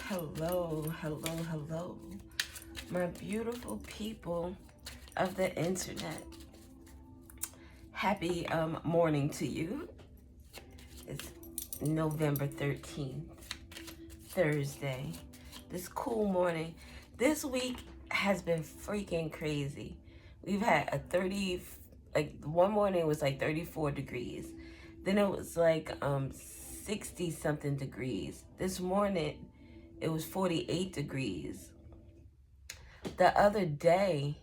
Hello, hello, hello, my beautiful people of the internet. Happy morning to you. It's November 13th, Thursday. This cool morning. This week has been freaking crazy. We've had a 30, like one morning was like 34 degrees. Then it was like 60 something degrees. This morning it was 48 degrees. The other day,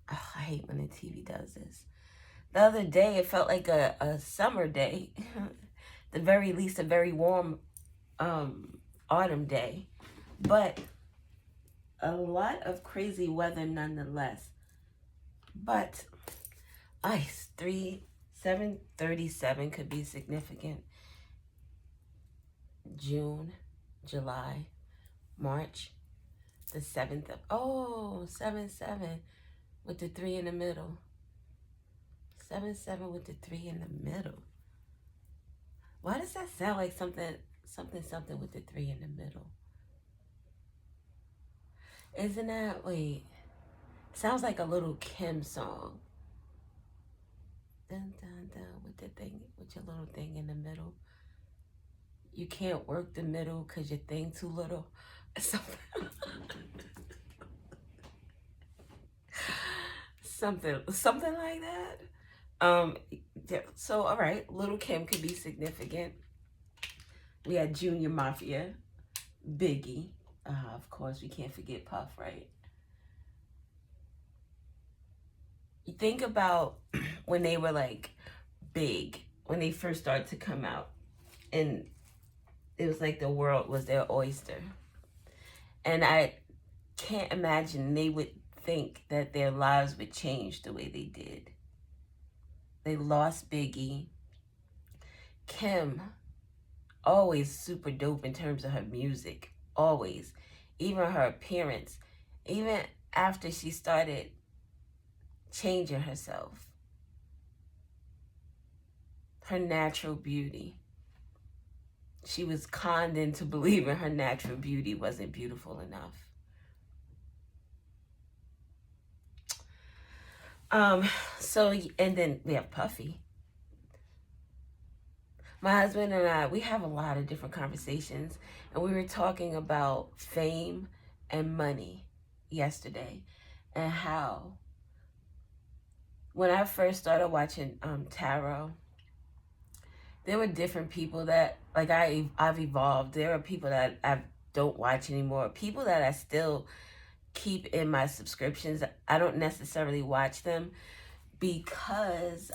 oh, I hate when the TV does this. The other day, it felt like a summer day. The very least, a very warm autumn day. But a lot of crazy weather nonetheless. But ice, 737 could be significant. June, July, March, the 7th of, 7-7 with the 3 in the middle. 7-7 with the 3 in the middle. Why does that sound like something with the 3 in the middle? Isn't that, wait, sounds like a little Kim song. Dun, dun, dun, with the thing, with your little thing in the middle. You can't work the middle because your thing too little. Something. something like that. So all right, Little Kim could be significant. We had Junior Mafia, Biggie. Of course, we can't forget Puff, right? You think about when they were like big, when they first started to come out, and it was like the world was their oyster. And I can't imagine they would think that their lives would change the way they did. They lost Biggie. Kim, always super dope in terms of her music, always. Even her appearance, even after she started changing herself. Her natural beauty. She was conned into believing her natural beauty wasn't beautiful enough. And then we have Puffy. My husband and I, we have a lot of different conversations, and we were talking about fame and money yesterday, and how when I first started watching tarot, there were different people that, like, I've evolved. There are people that I don't watch anymore, people that I still keep in my subscriptions. I don't necessarily watch them because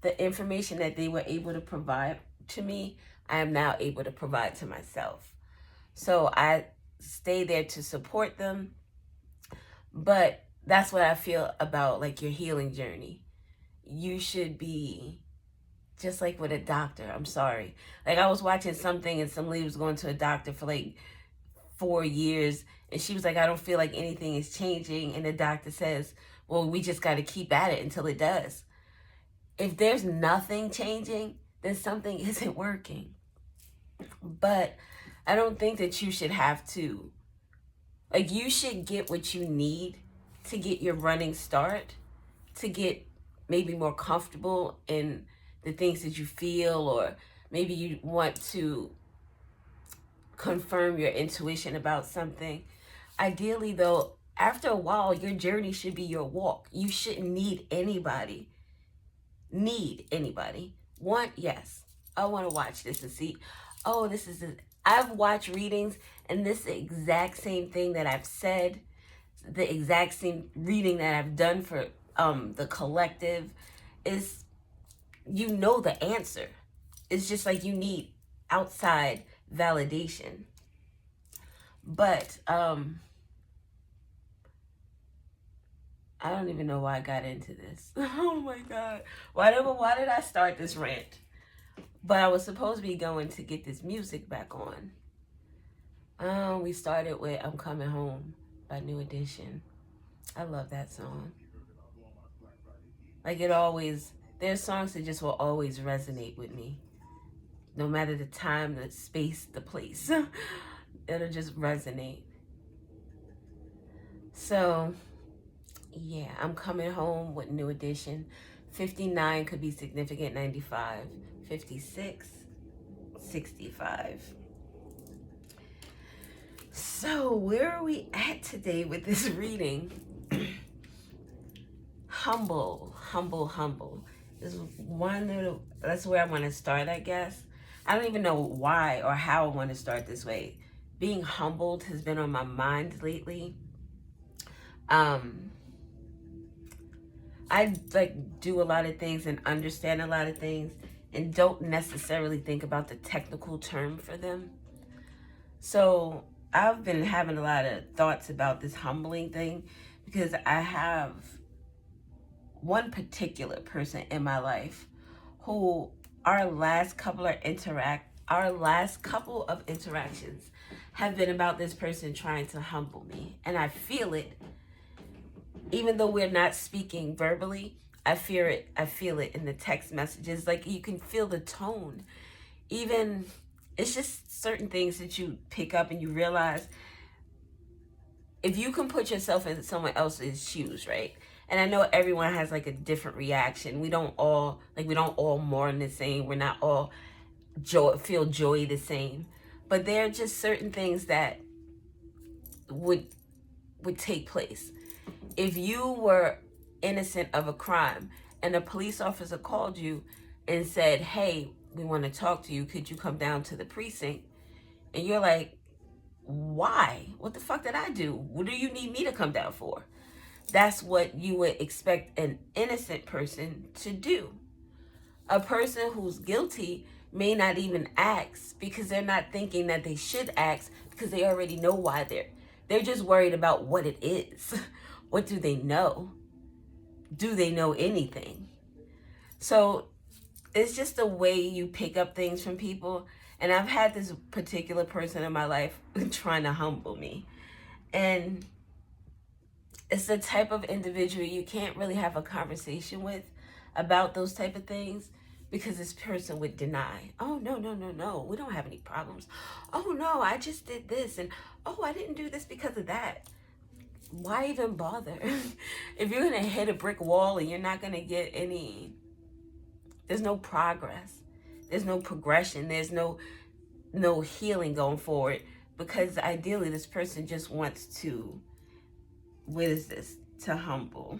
the information that they were able to provide to me, I am now able to provide to myself. So I stay there to support them. But that's what I feel about like your healing journey. You should be just like with a doctor. I'm sorry. Like I was watching something and some lady was going to a doctor for like 4 years, and she was like, I don't feel like anything is changing. And the doctor says, well, we just got to keep at it until it does. If there's nothing changing, then something isn't working. But I don't think that you should have to, like, you should get what you need to get your running start, to get maybe more comfortable in the things that you feel, or maybe you want to confirm your intuition about something. Ideally, though, after a while, your journey should be your walk. You shouldn't need anybody. Want, yes, I want to watch this and see, oh, this is I've watched readings, and this is the exact same thing that I've said, the exact same reading that I've done for the collective is, you know, the answer. It's just like you need outside validation. But I don't even know why I got into this. Oh my God. Why did I start this rant? But I was supposed to be going to get this music back on. We started with I'm Coming Home by New Edition. I love that song. Like it always, there's songs that just will always resonate with me. No matter the time, the space, the place. It'll just resonate. So, yeah, I'm coming home with New Edition. 59 could be significant, 95, 56, 65. So, where are we at today with this reading? Humble, humble, humble. That's where I want to start, I guess. I don't even know why or how I want to start this way. Being humbled has been on my mind lately. I do a lot of things and understand a lot of things and don't necessarily think about the technical term for them. So I've been having a lot of thoughts about this humbling thing because I have one particular person in my life who our last couple of interactions have been about this person trying to humble me, and I feel it. Even though we're not speaking verbally, I feel it in the text messages. Like, you can feel the tone. Even, it's just certain things that you pick up and you realize, if you can put yourself in someone else's shoes, right? And I know everyone has like a different reaction. We don't all mourn the same. We're not all feel joy the same. But there are just certain things that would take place. If you were innocent of a crime and a police officer called you and said, hey, we want to talk to you, could you come down to the precinct? And you're like, why? What the fuck did I do? What do you need me to come down for? That's what you would expect an innocent person to do. A person who's guilty may not even ask because they're not thinking that they should ask because they already know why they're just worried about what it is. What do they know? Do they know anything? So it's just the way you pick up things from people. And I've had this particular person in my life trying to humble me. And it's the type of individual you can't really have a conversation with about those type of things because this person would deny. Oh, no, we don't have any problems. Oh, no, I just did this. And, oh, I didn't do this because of that. Why even bother? If you're going to hit a brick wall and you're not going to get there's no progress. There's no progression. There's no healing going forward because ideally this person just wants to, to humble,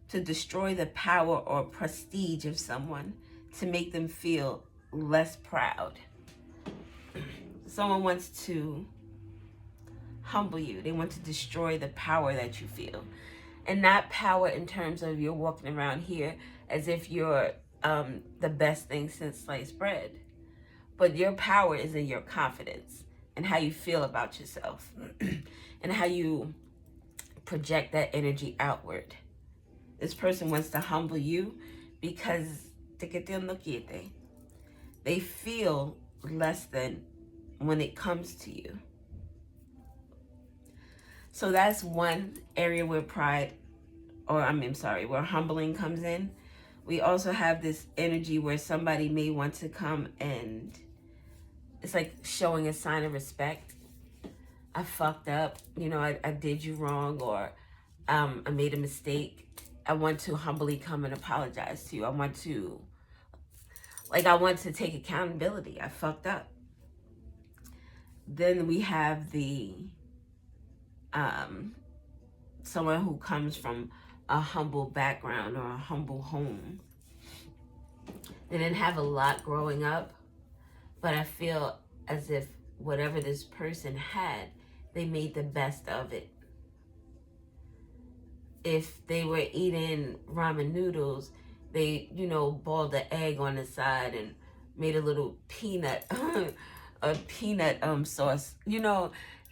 to destroy the power or prestige of someone, to make them feel less proud. Someone wants to humble you. They want to destroy the power that you feel. And not power in terms of you're walking around here as if you're the best thing since sliced bread. But your power is in your confidence and how you feel about yourself and how you project that energy outward. This person wants to humble you because they feel less than when it comes to you. So that's one area where where humbling comes in. We also have this energy where somebody may want to come and it's like showing a sign of respect. I fucked up, I did you wrong, or I made a mistake. I want to humbly come and apologize to you. I want to take accountability. I fucked up. Then we have the someone who comes from a humble background or a humble home. They didn't have a lot growing up, but I feel as if whatever this person had, they made the best of it. If they were eating ramen noodles, they, boiled the egg on the side and made a little peanut, sauce,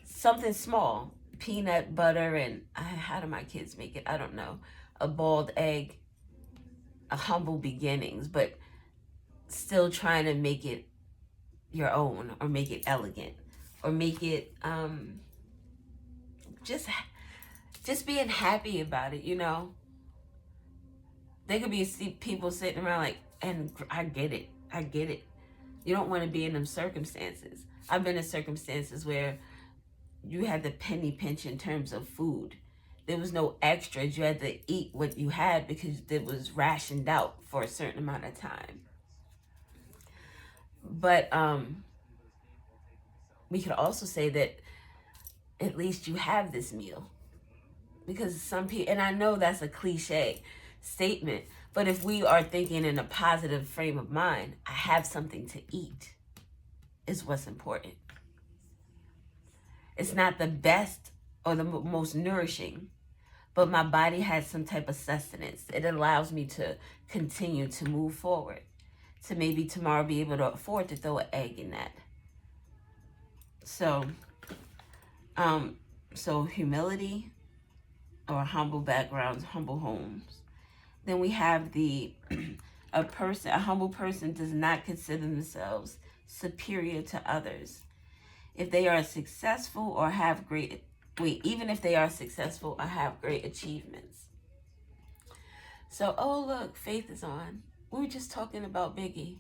something small. Peanut butter and how do my kids make it? I don't know. A boiled egg, a humble beginnings, but still trying to make it your own or make it elegant or make it just being happy about it, There could be people sitting around like, and I get it. You don't want to be in them circumstances. I've been in circumstances where you had the penny pinch in terms of food. There was no extras. You had to eat what you had because it was rationed out for a certain amount of time. But we could also say that at least you have this meal. Because some people, and I know that's a cliche statement, but if we are thinking in a positive frame of mind, I have something to eat is what's important. It's not the best or the most nourishing, but my body has some type of sustenance. It allows me to continue to move forward, to maybe tomorrow be able to afford to throw an egg in that. So humility, or humble backgrounds, humble homes. Then we have a humble person does not consider themselves superior to others. If they are successful or have even if they are successful or have great achievements. So, oh look, Faith is on. We were just talking about Biggie.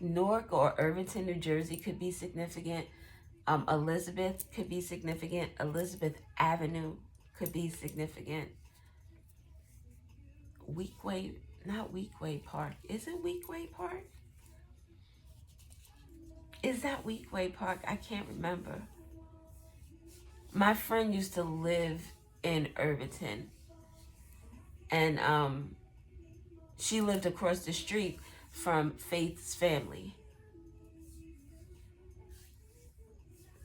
Newark or Irvington, New Jersey could be significant. Elizabeth could be significant. Elizabeth Avenue could be significant. Not Weequay Park. Is it Weequay Park? Is that Weequay Park? I can't remember. My friend used to live in Irvington, and she lived across the street from Faith's family.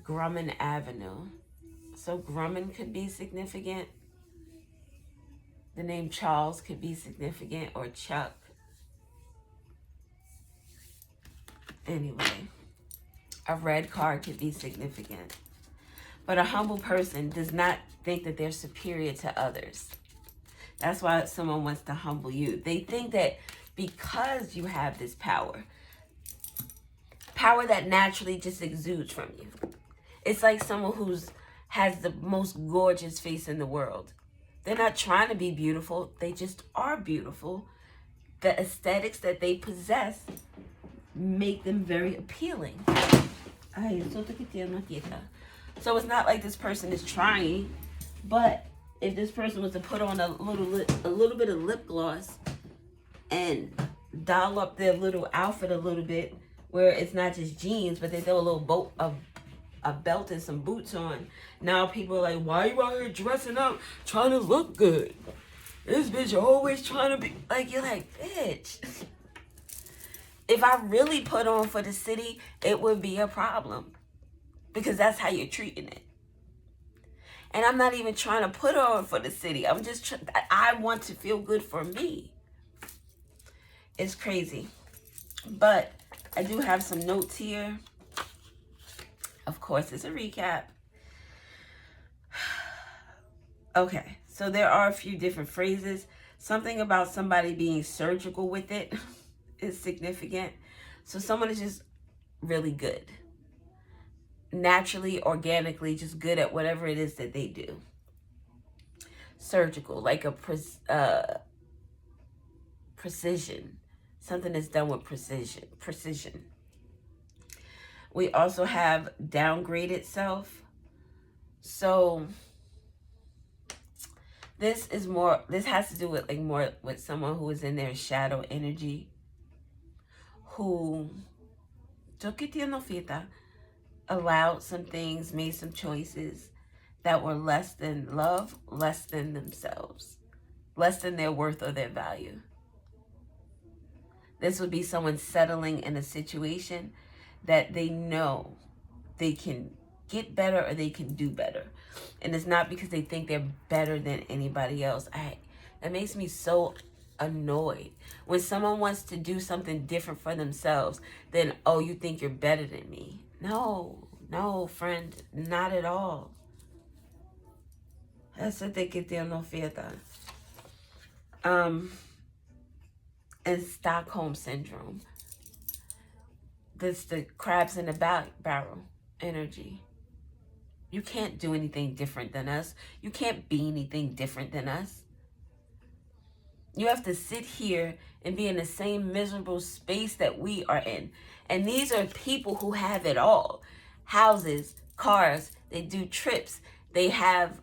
Grumman Avenue. So Grumman could be significant. The name Charles could be significant, or Chuck. Anyway, a red car could be significant. But a humble person does not think that they're superior to others. That's why someone wants to humble you. They think that because you have this power that naturally just exudes from you. It's like someone has the most gorgeous face in the world. They're not trying to be beautiful. They just are beautiful. The aesthetics that they possess make them very appealing. So it's not like this person is trying, but if this person was to put on a little bit of lip gloss and doll up their little outfit a little bit, where it's not just jeans, but they throw a belt and some boots on. Now people are like, why are you out here dressing up, trying to look good? This bitch always trying to be like, you're like, bitch. If I really put on for the city, it would be a problem, because that's how you're treating it. And I'm not even trying to put on for the city. I'm just I want to feel good for me. It's crazy. But I do have some notes here. Of course, it's a recap. Okay, so there are a few different phrases. Something about somebody being surgical with it is significant. So someone is just really good. Naturally, organically, just good at whatever it is that they do. Surgical, like a precision. Something that's done with precision. We also have downgraded self. So this has to do with more with someone who is in their shadow energy, who allowed some things, made some choices that were less than love, less than themselves, less than their worth or their value. This would be someone settling in a situation that they know they can get better or they can do better. And it's not because they think they're better than anybody else. That makes me so annoyed. When someone wants to do something different for themselves, then, oh, you think you're better than me. No, friend, not at all. Essa tem que ter no fiesta. And Stockholm Syndrome. This the crabs in the barrel energy. You can't do anything different than us. You can't be anything different than us. You have to sit here and be in the same miserable space that we are in. And these are people who have it all. Houses, cars, they do trips, they have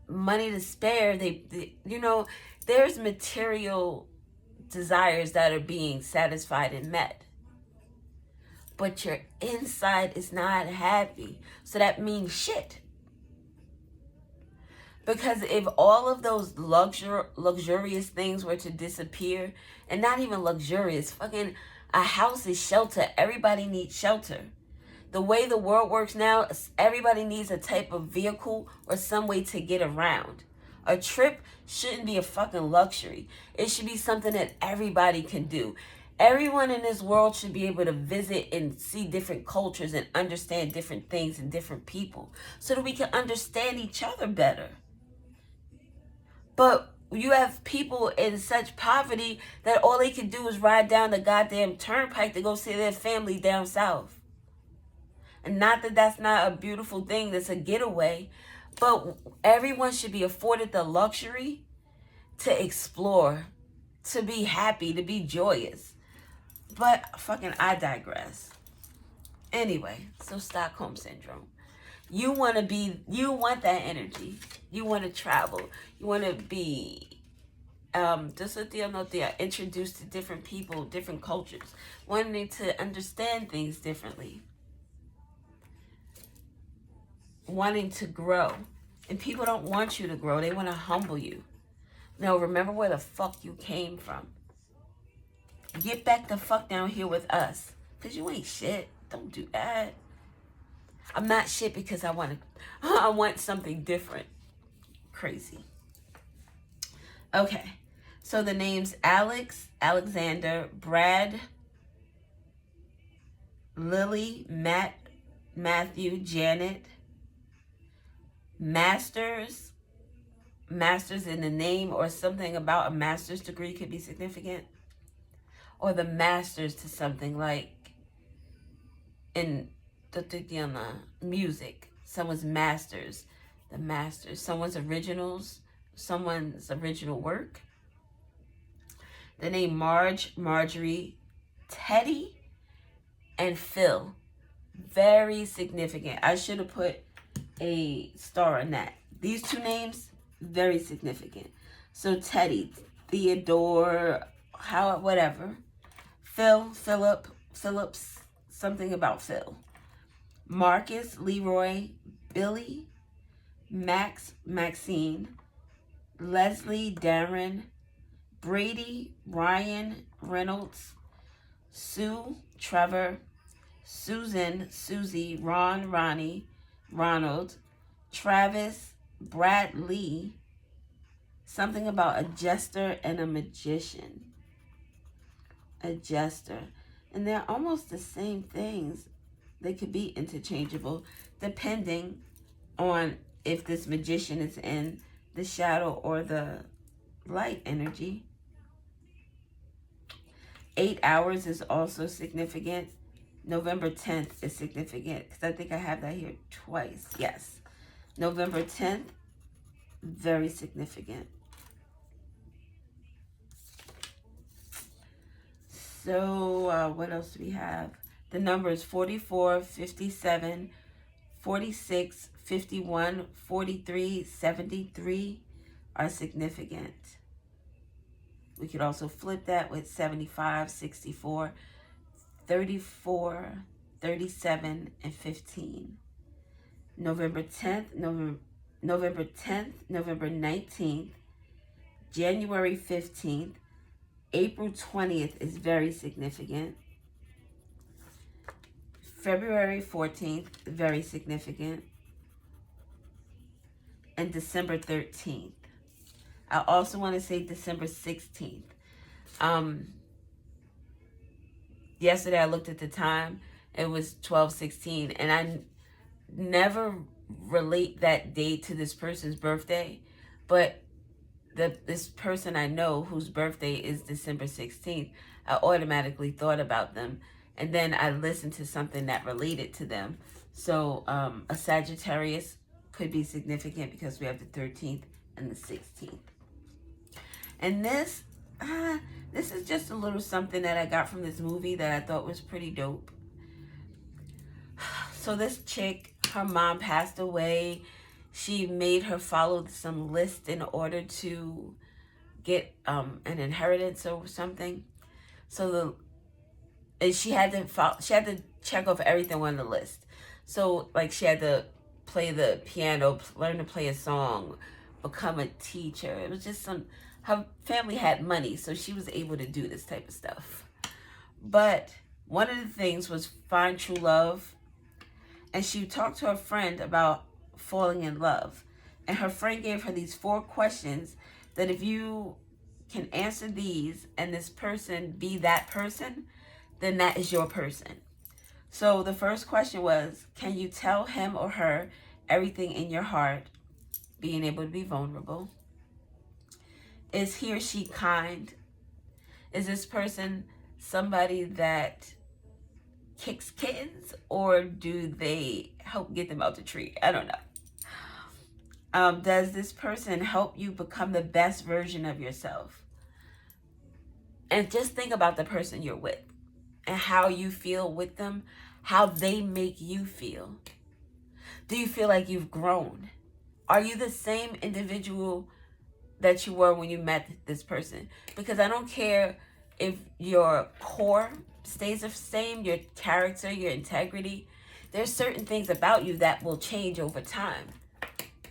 money to spare. They you know, there's material desires that are being satisfied and met. But your inside is not happy. So that means shit. Because if all of those luxurious things were to disappear, and not even luxurious, fucking a house is shelter. Everybody needs shelter. The way the world works now, everybody needs a type of vehicle or some way to get around. A trip shouldn't be a fucking luxury. It should be something that everybody can do. Everyone in this world should be able to visit and see different cultures and understand different things and different people so that we can understand each other better. But you have people in such poverty that all they can do is ride down the goddamn turnpike to go see their family down south. And not that that's not a beautiful thing, that's a getaway, but everyone should be afforded the luxury to explore, to be happy, to be joyous. But fucking I digress. Anyway, so Stockholm Syndrome. You want that energy. You want to travel. You want to be introduced to different people, different cultures, wanting to understand things differently, wanting to grow. And people don't want you to grow. They want to humble you. No, remember where the fuck you came from. Get back the fuck down here with us. Because you ain't shit. Don't do that. I'm not shit because I want something different. Crazy. Okay. So the names Alex, Alexander, Brad, Lily, Matt, Matthew, Janet, Masters in the name or something about a master's degree could be significant. Or the masters to something like in music. Someone's masters. The masters. Someone's original work. The name Marge, Marjorie, Teddy, and Phil. Very significant. I should have put a star on that. These two names, very significant. So Teddy, Theodore, whatever. Phil, Phillips, something about Phil. Marcus, Leroy, Billy, Max, Maxine, Leslie, Darren, Brady, Ryan, Reynolds, Sue, Trevor, Susan, Susie, Ron, Ronnie, Ronald, Travis, Brad Lee, something about a jester and a magician. A jester. And they're almost the same things. They could be interchangeable depending on if this magician is in the shadow or the light energy. 8 hours is also significant. November 10th is significant because I think I have that here twice. Yes. November 10th, very significant. So what else do we have? The numbers 44, 57, 46, 51, 43, 73 are significant. We could also flip that with 75, 64, 34, 37, and 15. November 10th, November 10th, November 19th, January 15th, April 20th is very significant. February 14th, very significant. And December 13th. I also want to say December 16th. Yesterday I looked at the time. It was 12:16. And I never relate that date to this person's birthday. But this person I know whose birthday is December 16th, I automatically thought about them. And then I listened to something that related to them. So a Sagittarius could be significant because we have the 13th and the 16th. And this is just a little something that I got from this movie that I thought was pretty dope. So this chick, her mom passed away. She made her follow some list in order to get an inheritance or something. So she had to check off everything on the list. So like she had to play the piano, learn to play a song, become a teacher. It was just her family had money, so she was able to do this type of stuff. But one of the things was find true love. And she talked to her friend about falling in love. And her friend gave her these 4 questions that if you can answer these and this person be that person, then that is your person. So the first question was, can you tell him or her everything in your heart? Being able to be vulnerable. Is he or she kind? Is this person somebody that kicks kittens, or do they help get them out the tree? I don't know. Does this person help you become the best version of yourself? And just think about the person you're with and how you feel with them, how they make you feel. Do you feel like you've grown? Are you the same individual that you were when you met this person? Because I don't care if your core stays the same, your character, your integrity. There's certain things about you that will change over time.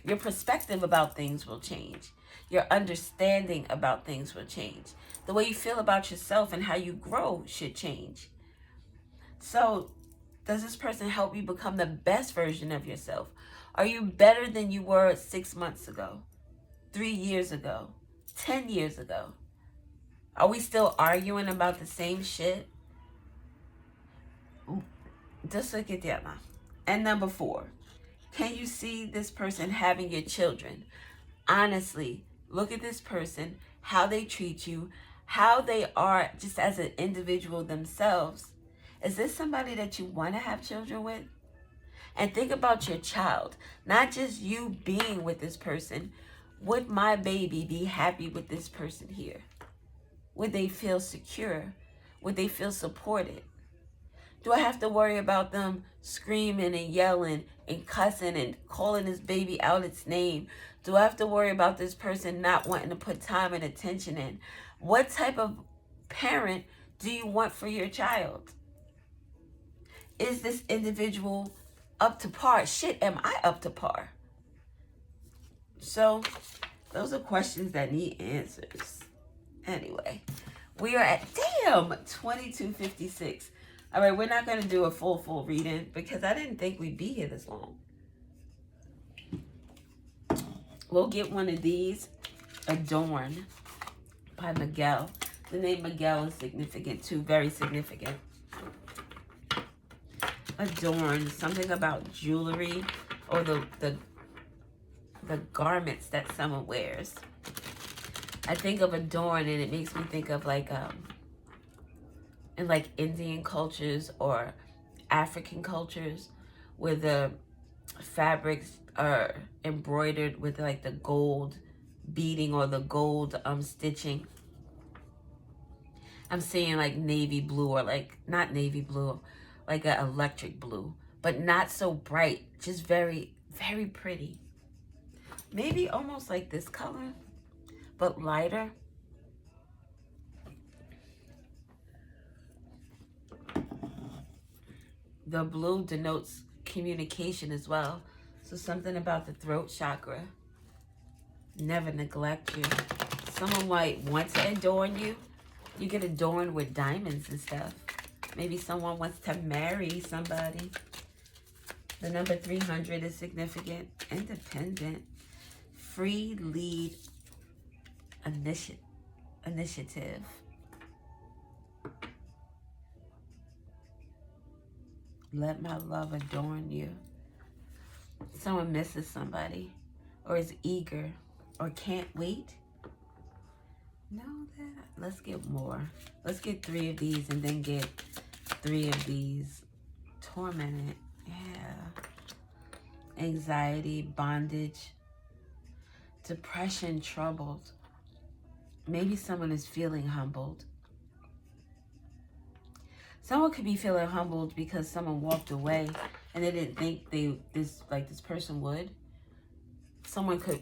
Your perspective about things will change. Your understanding about things will change. The way you feel about yourself and how you grow should change. So, does this person help you become the best version of yourself? Are you better than you were 6 months ago, 3 years ago, 10 years ago? Are we still arguing about the same shit? Just look at that now. And number 4, can you see this person having your children? Honestly, look at this person, how they treat you, how they are just as an individual themselves. Is this somebody that you want to have children with? And think about your child, not just you being with this person. Would my baby be happy with this person here? Would they feel secure? Would they feel supported? Do I have to worry about them screaming and yelling and cussing and calling this baby out its name? Do I have to worry about this person not wanting to put time and attention in? What type of parent do you want for your child? Is this individual up to par? Shit, am I up to par? So, those are questions that need answers. Anyway, we are at, 22:56. All right, we're not going to do a full reading because I didn't think we'd be here this long. We'll get one of these, Adorn by Miguel. The name Miguel is significant too, very significant. Adorn, something about jewelry or the garments that someone wears. I think of adorn and it makes me think of like in like Indian cultures or African cultures where the fabrics are embroidered with like the gold beading or the gold stitching. I'm seeing like navy blue or like not navy blue, like an electric blue, but not so bright, just very, very pretty. Maybe almost like this color, but lighter. The blue denotes communication as well. So something about the throat chakra. Never neglect you. Someone might want to adorn you. You get adorned with diamonds and stuff. Maybe someone wants to marry somebody. The number 300 is significant. Independent. Free lead initiative. Let my love adorn you. Someone misses somebody or is eager or can't wait. Know that. Let's get more. Let's get 3 of these and then get 3 of these. Tormented. Yeah. Anxiety, bondage, depression, troubled. maybe someone is feeling humbled. Someone could be feeling humbled because someone walked away and they didn't think this person would. Someone could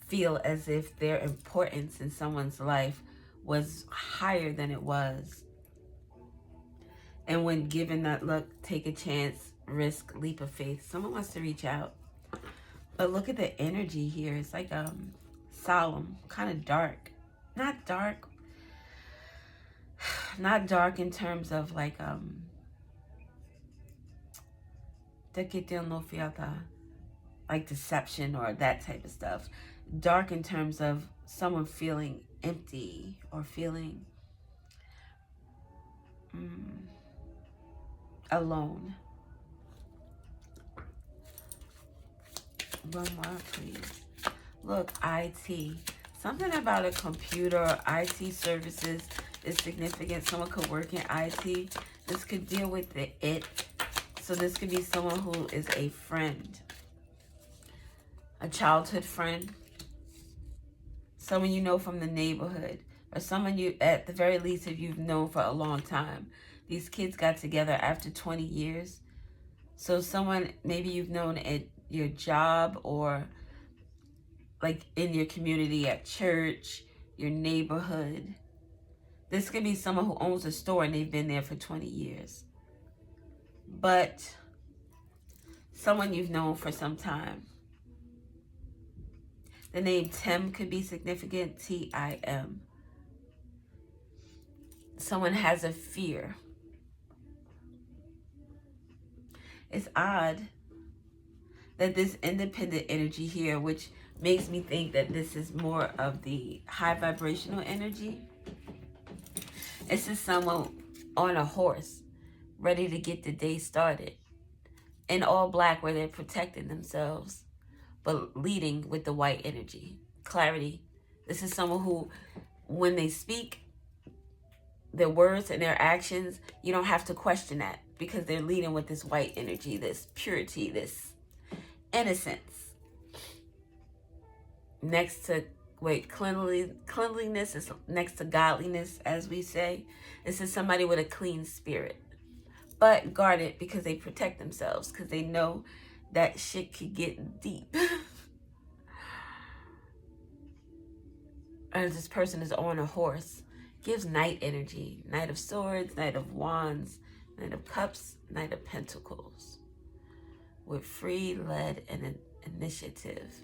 feel as if their importance in someone's life was higher than it was. And when given that look, take a chance, risk, leap of faith, someone wants to reach out. But look at the energy here. It's like solemn, kind of dark. Not dark. Not dark in terms of like like deception or that type of stuff. Dark in terms of someone feeling empty or feeling alone. One more, please. Look, IT. Something about a computer or IT services is significant. Someone could work in IT. This could deal with the it. So this could be someone who is a friend. A childhood friend. Someone you know from the neighborhood. Or someone you, at the very least, if you've known for a long time. These kids got together after 20 years. So someone maybe you've known at your job or like in your community, at church, your neighborhood. This could be someone who owns a store and they've been there for 20 years. But someone you've known for some time. The name Tim could be significant, T-I-M. Someone has a fear. It's odd that this independent energy here, which makes me think that this is more of the high vibrational energy. This is someone on a horse, ready to get the day started. In all black, where they're protecting themselves, but leading with the white energy. Clarity. This is someone who, when they speak, their words and their actions, you don't have to question that because they're leading with this white energy, this purity, this innocence. Next to, cleanliness is next to godliness, as we say. This is somebody with a clean spirit, but guarded because they protect themselves, because they know that shit could get deep. And this person is on a horse. Gives Knight energy. Knight of Swords, Knight of Wands, Knight of Cups, Knight of Pentacles. With free, led, and initiative.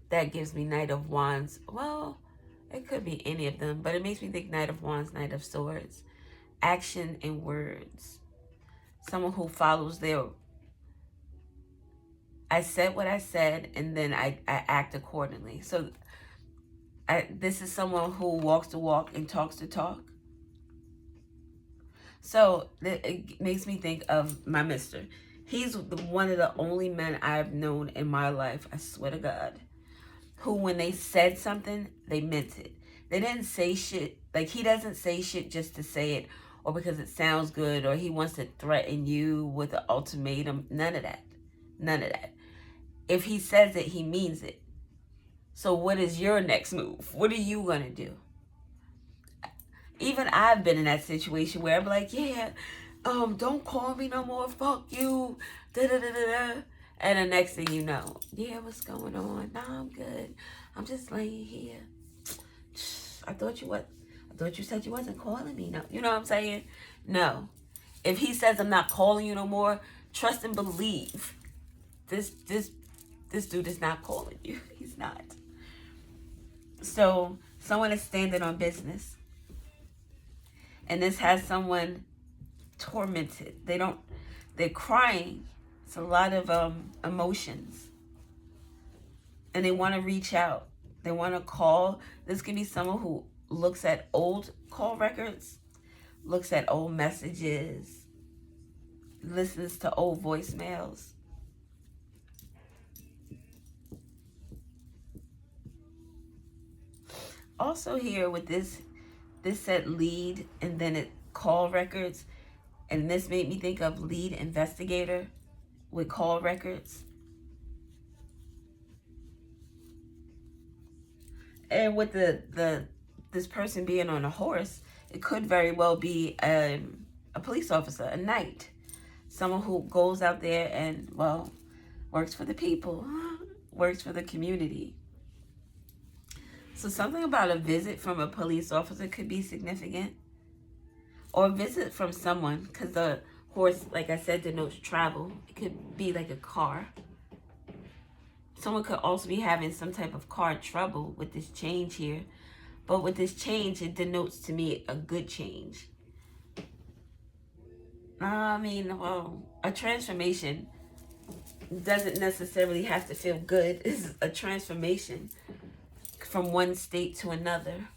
That gives me Knight of Wands. Well, it could be any of them, but it makes me think Knight of Wands, Knight of Swords. Action and words. Someone who follows their... I said what I said, and then I act accordingly. So this is someone who walks the walk and talks the talk. So it makes me think of my mister. He's one of the only men I've known in my life, I swear to God, who when they said something, they meant it. They didn't say shit. Like, he doesn't say shit just to say it or because it sounds good or he wants to threaten you with an ultimatum. None of that. None of that. If he says it, he means it. So what is your next move? What are you going to do? Even I've been in that situation where I'm like, yeah, don't call me no more. Fuck you. Da-da-da-da-da. And the next thing you know, yeah, what's going on? Nah, I'm good. I'm just laying here. I thought you said you wasn't calling me. No, you know what I'm saying? No. If he says I'm not calling you no more, trust and believe. This dude is not calling you. He's not. So someone is standing on business. And this has someone tormented. They're crying. It's a lot of emotions. And they want to reach out. They want to call. This could be someone who looks at old call records, looks at old messages, listens to old voicemails. Also here with this said lead and then it call records. And this made me think of lead investigator with call records. And with this person being on a horse, it could very well be a police officer, a knight, someone who goes out there and, well, works for the people, works for the community. So something about a visit from a police officer could be significant, or a visit from someone, because the horse, like I said, denotes travel. It could be like a car. Someone could also be having some type of car trouble with this change here. But with this change, it denotes to me a good change. I mean, well, a transformation doesn't necessarily have to feel good. It's a transformation from one state to another.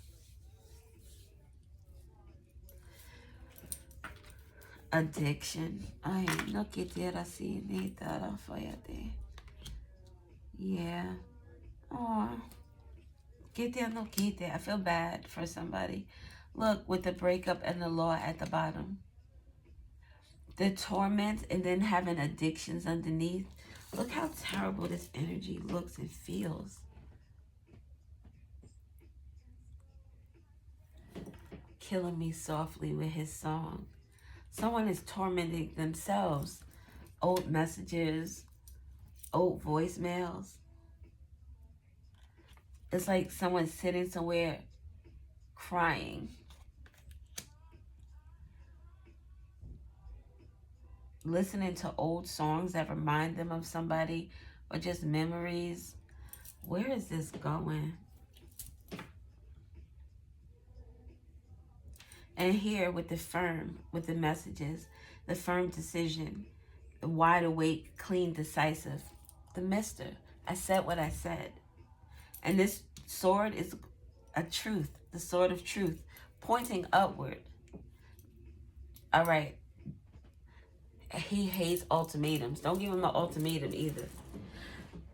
Addiction. Ay, no quisiera así, ni estar fíjate. Yeah. Oh, no quite. I feel bad for somebody. Look, with the breakup and the law at the bottom. The torment and then having addictions underneath. Look how terrible this energy looks and feels. Killing me softly with his song. Someone is tormenting themselves. Old messages, old voicemails. It's like someone sitting somewhere crying. Listening to old songs that remind them of somebody or just memories. Where is this going? And here with the firm, with the messages, the firm decision, the wide awake, clean, decisive, the mister. I said what I said. And this sword is a truth, the sword of truth, pointing upward. All right. He hates ultimatums. Don't give him an ultimatum either.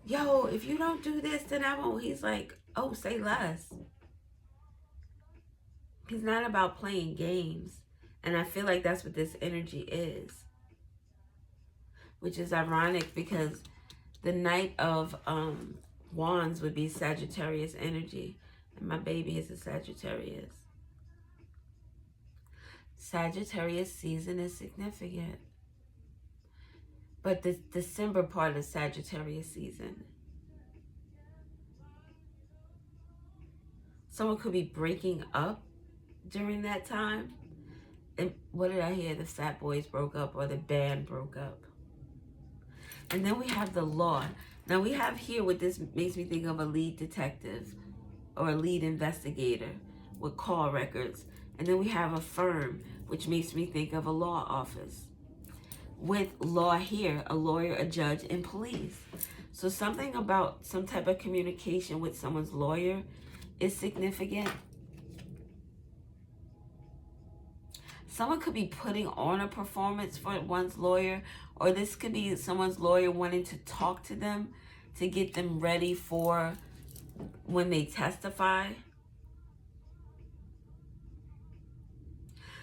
Yo, if you don't do this, then I won't. He's like, oh, say less. He's not about playing games. And I feel like that's what this energy is. Which is ironic because the Knight of Wands would be Sagittarius energy. And my baby is a Sagittarius. Sagittarius season is significant. But the December part of Sagittarius season. Someone could be breaking up during that time. And what did I hear? The Fat Boys broke up or the band broke up. And then we have the law. Now we have here what this makes me think of a lead detective or a lead investigator with call records. And then we have a firm, which makes me think of a law office. With law here, a lawyer, a judge, and police. So something about some type of communication with someone's lawyer is significant. Someone could be putting on a performance for one's lawyer, or this could be someone's lawyer wanting to talk to them to get them ready for when they testify.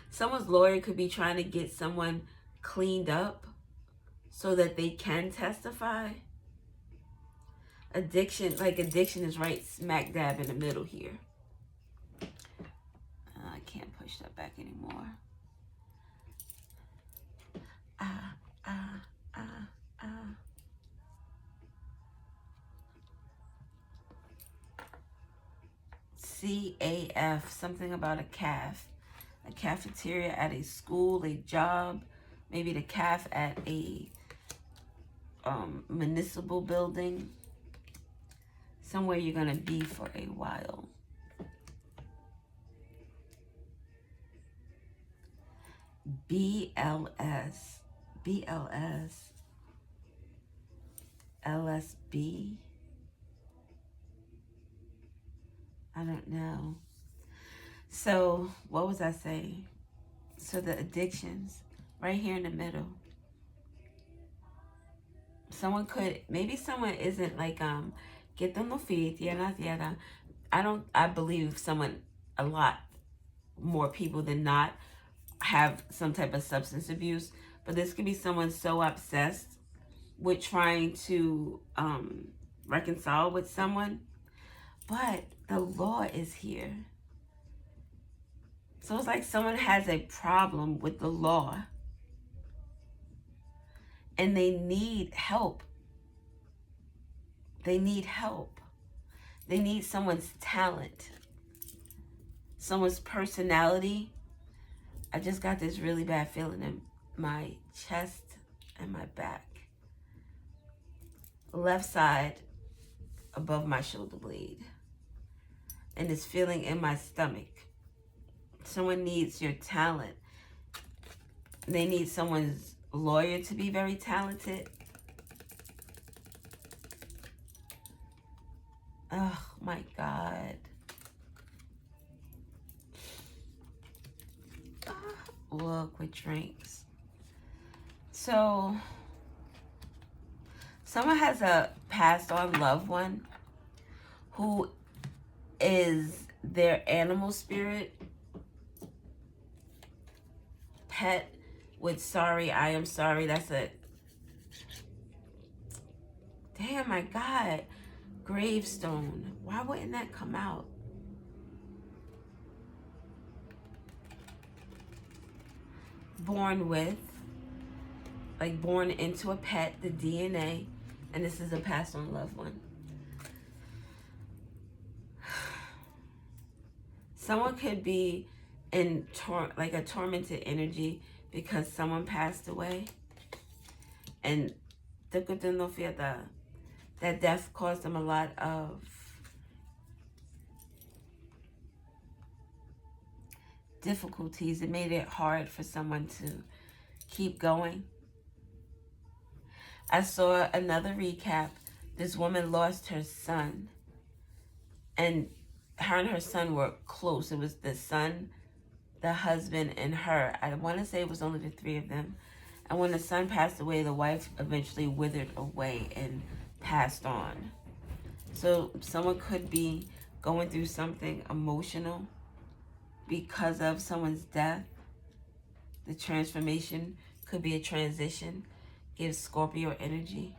Someone's lawyer could be trying to get someone cleaned up so that they can testify. Addiction is right smack dab in the middle here. I can't push that back anymore. CAF, something about a calf. A cafeteria at a school, a job, maybe the calf at a municipal building. Somewhere you're going to be for a while. BLS, LSB. I don't know. So, what was I saying? So the addictions, right here in the middle. Someone could, maybe someone isn't like, get them no feet, yeah. I believe a lot more people than not have some type of substance abuse. But this could be someone so obsessed with trying to reconcile with someone. But the law is here. So it's like someone has a problem with the law and they need help. They need help. They need someone's talent, someone's personality. I just got this really bad feeling in my chest and my back. Left side above my shoulder blade. And this feeling in my stomach. Someone needs your talent. They need someone's lawyer to be very talented. Oh my God. Look with drinks. So, someone has a passed on loved one who is their animal spirit, pet with sorry, I am sorry. That's a, damn my God, gravestone. Why wouldn't that come out? Born with, like born into a pet, the DNA, and this is a passed on loved one. Someone could be in like a tormented energy because someone passed away, and that death caused them a lot of difficulties. It made it hard for someone to keep going. I saw another recap. This woman lost her son, and her son were close. It was the son, the husband, and her. I want to say it was only the three of them. And when the son passed away, the wife eventually withered away and passed on. So someone could be going through something emotional because of someone's death. The transformation could be a transition. Gives Scorpio energy.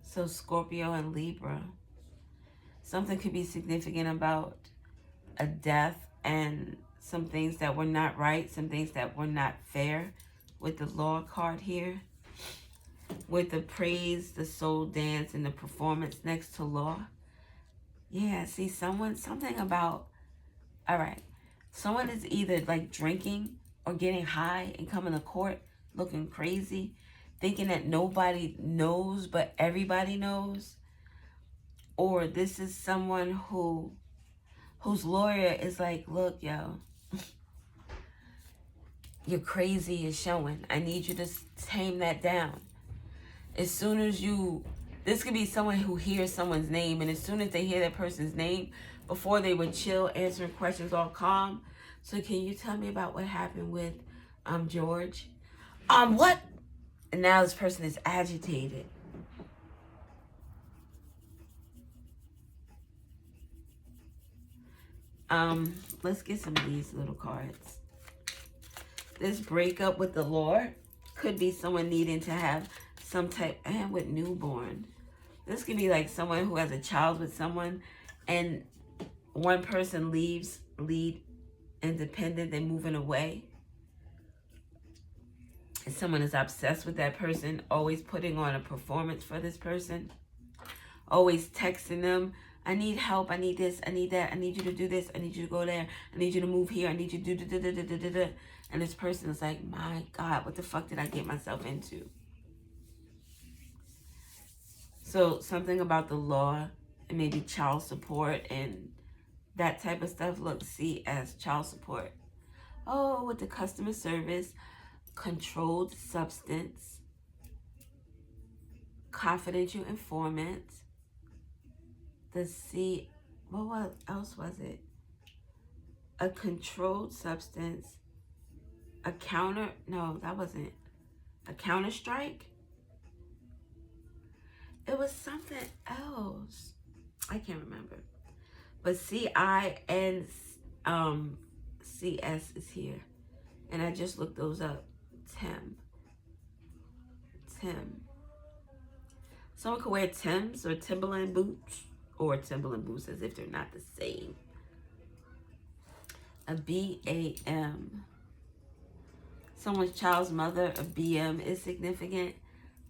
So Scorpio and Libra. Something could be significant about a death and some things that were not right, some things that were not fair with the law card here. With the praise, the soul dance, and the performance next to law. Yeah, see, something about, all right, someone is either like drinking or getting high and coming to court looking crazy, thinking that nobody knows but everybody knows. Or this is someone whose lawyer is like, look, yo, you're crazy is showing. I need you to tame that down. As soon as this could be someone who hears someone's name, and as soon as they hear that person's name, before they would chill, answering questions all calm. So can you tell me about what happened with George? What? And now this person is agitated. Let's get some of these little cards. This breakup with the Lord could be someone needing to have some type, and with newborn. This could be like someone who has a child with someone, and one person lead independent, they're moving away. And someone is obsessed with that person, always putting on a performance for this person, always texting them, I need help, I need this, I need that, I need you to do this, I need you to go there, I need you to move here, I need you to do. And this person is like, my God, what the fuck did I get myself into? So something about the law, and maybe child support and that type of stuff. Look, see as child support. Oh, with the customer service, controlled substance, confidential informant, what else was it? A controlled substance, a counter strike. It was something else. I can't remember. But CI and CS is here. And I just looked those up. Tim. Someone could wear Timbs or Timberland boots or Timberland boots, as if they're not the same. A BAM. Someone's child's mother, a BM, is significant.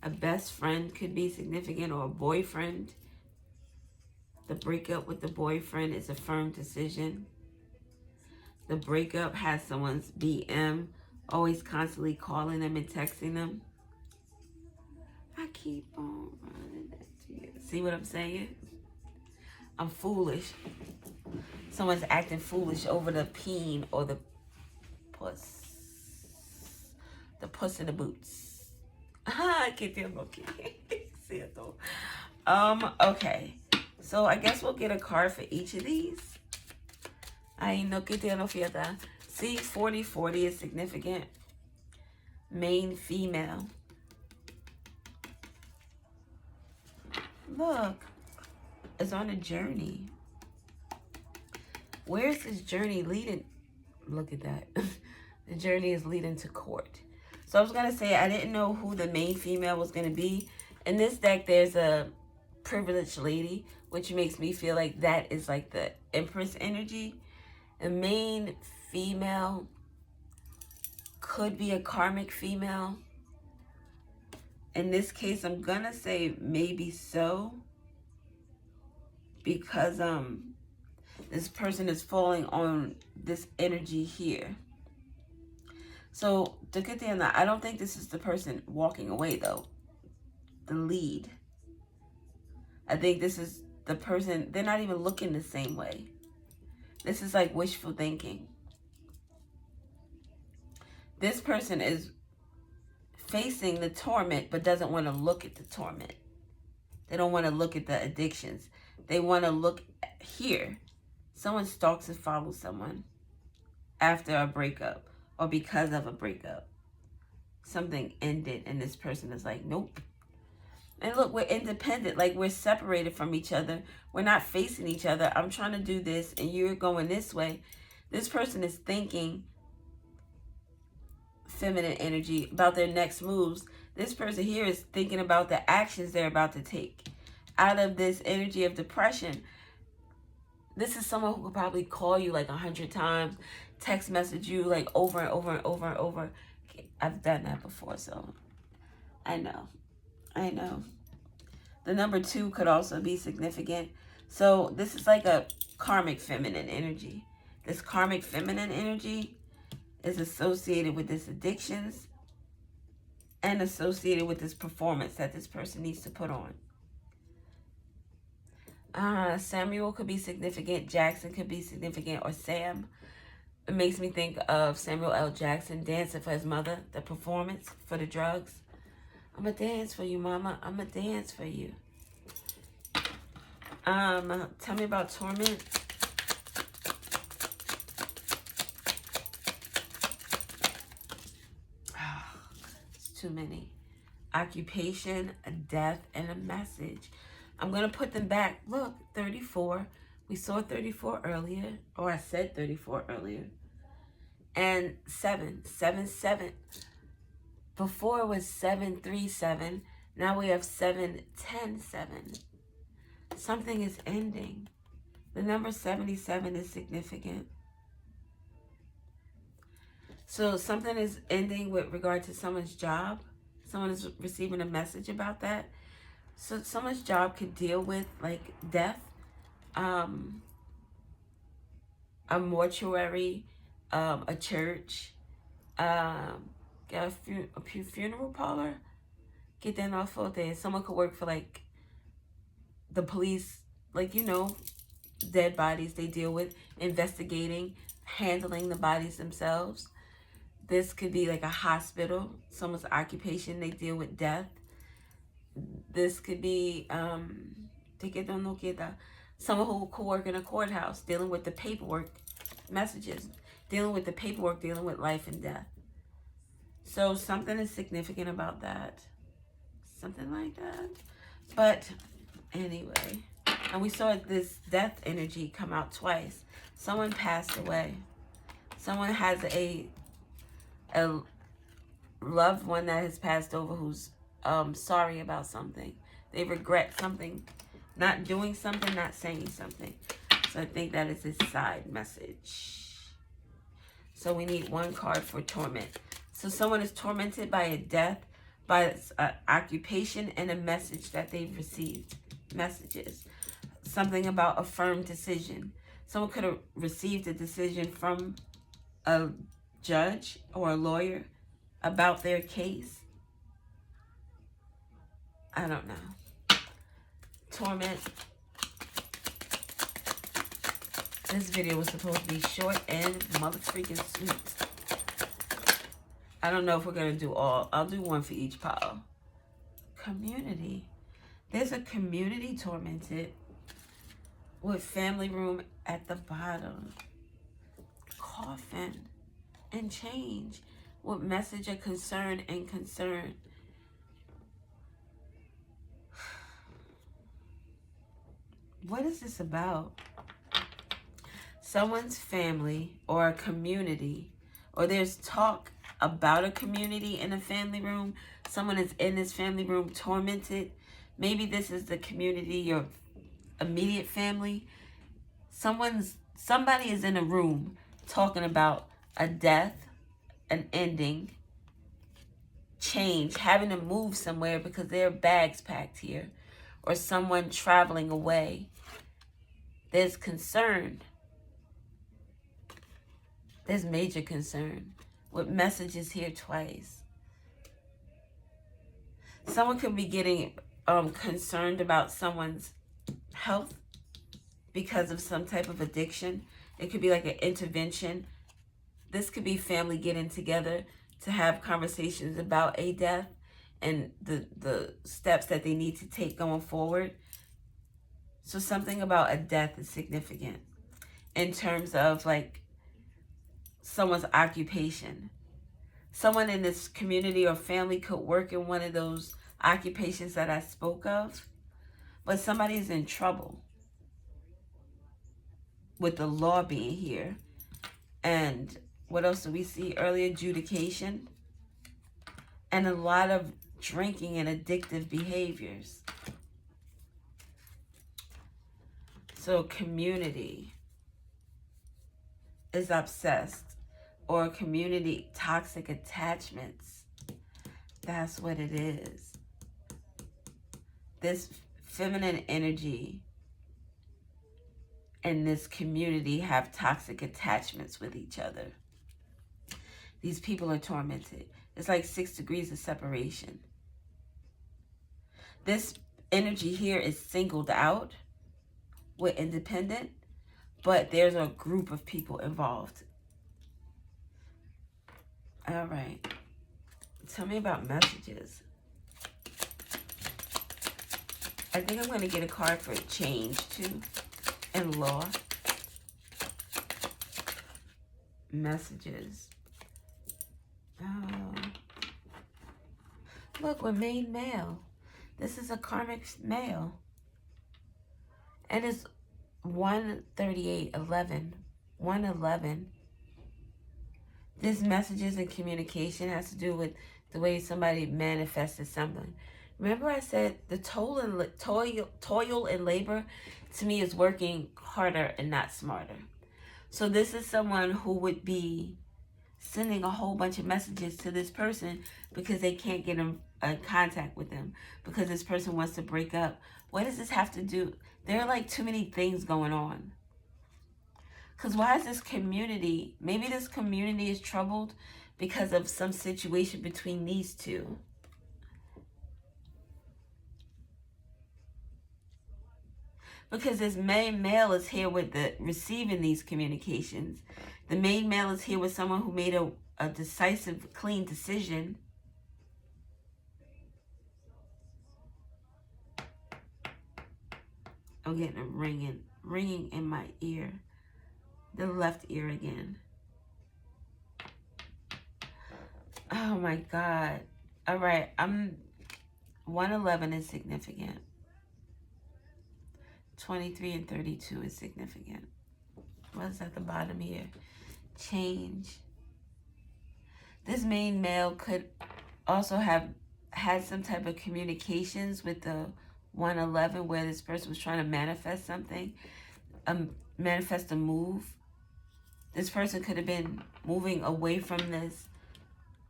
A best friend could be significant, or a boyfriend. The breakup with the boyfriend is a firm decision. The breakup has someone's BM, always constantly calling them and texting them. I keep on running that to you. See what I'm saying? I'm foolish. Someone's acting foolish over the peen or the puss. The puss in the boots. Okay. So I guess we'll get a card for each of these. See, 40-40 is significant. Main female. Look, it's on a journey. Where's this journey leading? Look at that. The journey is leading to court. So I was going to say, I didn't know who the main female was going to be. In this deck, there's a privileged lady, which makes me feel like that is like the Empress energy. The main female could be a karmic female. In this case, I'm going to say maybe so. Because this person is falling on this energy here. So, I don't think this is the person walking away, though. The lead. I think this is the person, they're not even looking the same way. This is like wishful thinking. This person is facing the torment, but doesn't want to look at the torment. They don't want to look at the addictions. They want to look here. Someone stalks and follows someone after a breakup or because of a breakup. Something ended and this person is like, nope. And look, we're independent. Like, we're separated from each other. We're not facing each other. I'm trying to do this and you're going this way. This person is thinking feminine energy about their next moves. This person here is thinking about the actions they're about to take. Out of this energy of depression, this is someone who could probably call you like 100 times, text message you like over and over and over and over. I've done that before, so I know. The number 2 could also be significant. So this is like a karmic feminine energy. This karmic feminine energy is associated with this addictions and associated with this performance that this person needs to put on. Samuel could be significant. Jackson could be significant. Or Sam. It makes me think of Samuel L. Jackson dancing for his mother. The performance for the drugs. I'm going to dance for you, mama. I'm going to dance for you. Tell me about torment. It's too many. Occupation, a death, and a message. I'm going to put them back. Look, 34. We saw 34 earlier. Or I said 34 earlier. And 7. 7, 7. Before it was 7, 3, 7. Now we have 7, 10, 7. Something is ending. The number 77 is significant. So something is ending with regard to someone's job. Someone is receiving a message about that. So someone's job could deal with like death, a mortuary, a church, a funeral parlor. Get that off of there. Someone could work for like the police, like, you know, dead bodies they deal with, investigating, handling the bodies themselves. This could be like a hospital, someone's occupation, they deal with death. This could be someone who could work in a courthouse, dealing with the paperwork messages, dealing with life and death. So something is significant about that. Something like that. But anyway, and we saw this death energy come out twice. Someone passed away. Someone has a loved one that has passed over who's sorry about something. They regret something Not doing something, not saying something. So I think that is his side message. So we need one card for torment. So someone is tormented by a death, by an occupation, and a message that they've received. Messages. Something about a firm decision. Someone could have received a decision from a judge or a lawyer about their case. I don't know. Torment. This video was supposed to be short and motherfucking sweet. I don't know if we're going to do all. I'll do one for each pile. Community. There's a community tormented with family room at the bottom. Coffin and change with message of concern and concern. What is this about? Someone's family or a community, or there's talk about a community in a family room. Someone is in this family room tormented. Maybe this is the community, your immediate family. Somebody is in a room talking about a death, an ending, change, having to move somewhere because there are bags packed here, or someone traveling away. There's concern. There's major concern with messages here twice. Someone could be getting concerned about someone's health because of some type of addiction. It could be like an intervention. This could be family getting together to have conversations about a death and the steps that they need to take going forward. So something about a death is significant in terms of like someone's occupation. Someone in this community or family could work in one of those occupations that I spoke of, but somebody's in trouble with the law being here. And what else do we see earlier? Adjudication and a lot of drinking and addictive behaviors. So community is obsessed, or community toxic attachments. That's what it is. This feminine energy and this community have toxic attachments with each other. These people are tormented. It's like 6 degrees of separation. This energy here is singled out with independent, but there's a group of people involved. All right. Tell me about messages. I think I'm going to get a card for change too. And law. Messages. Oh. Look, we're main male. This is a karmic male. And it's 138:11. 111. This messages and communication has to do with the way somebody manifested something. Remember I said the toil and labor to me is working harder and not smarter. So this is someone who would be sending a whole bunch of messages to this person because they can't get in contact with them, because this person wants to break up. What does this have to do? There are like too many things going on. Because why is this community, maybe this community is troubled because of some situation between these two. Because this main male is here with the receiving these communications. The main male is here with someone who made a decisive, clean decision. I'm getting a ringing in my ear. The left ear again. Oh my God. All right. 111 is significant. 23 and 32 is significant. What's at the bottom here? Change. This main male could also have had some type of communications with the 111, where this person was trying to manifest something, manifest a move. This person could have been moving away from this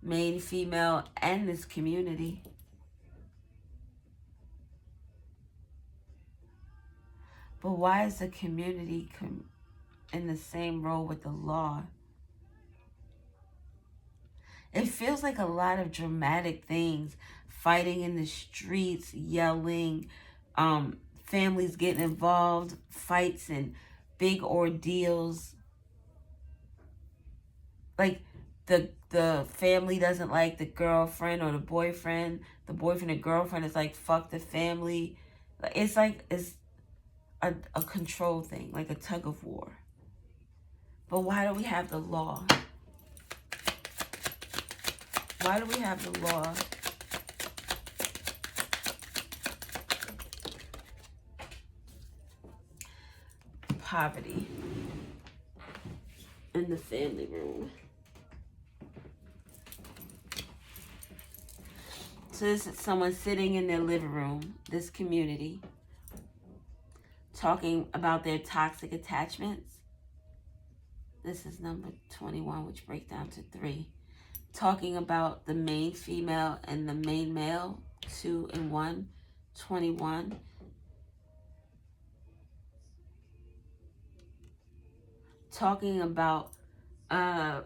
main female and this community. But why is the community in the same role with the law? It feels like a lot of dramatic things. Fighting in the streets, yelling, families getting involved, fights and big ordeals. Like the family doesn't like the girlfriend or the boyfriend. The boyfriend and girlfriend is like, fuck the family. It's like, it's a control thing, like a tug of war. But why do we have the law? Why do we have the law? Poverty in the family room. So this is someone sitting in their living room, this community, talking about their toxic attachments. This is number 21, which breaks down to 3. Talking about the main female and the main male, 2 and 1, 21. Talking about a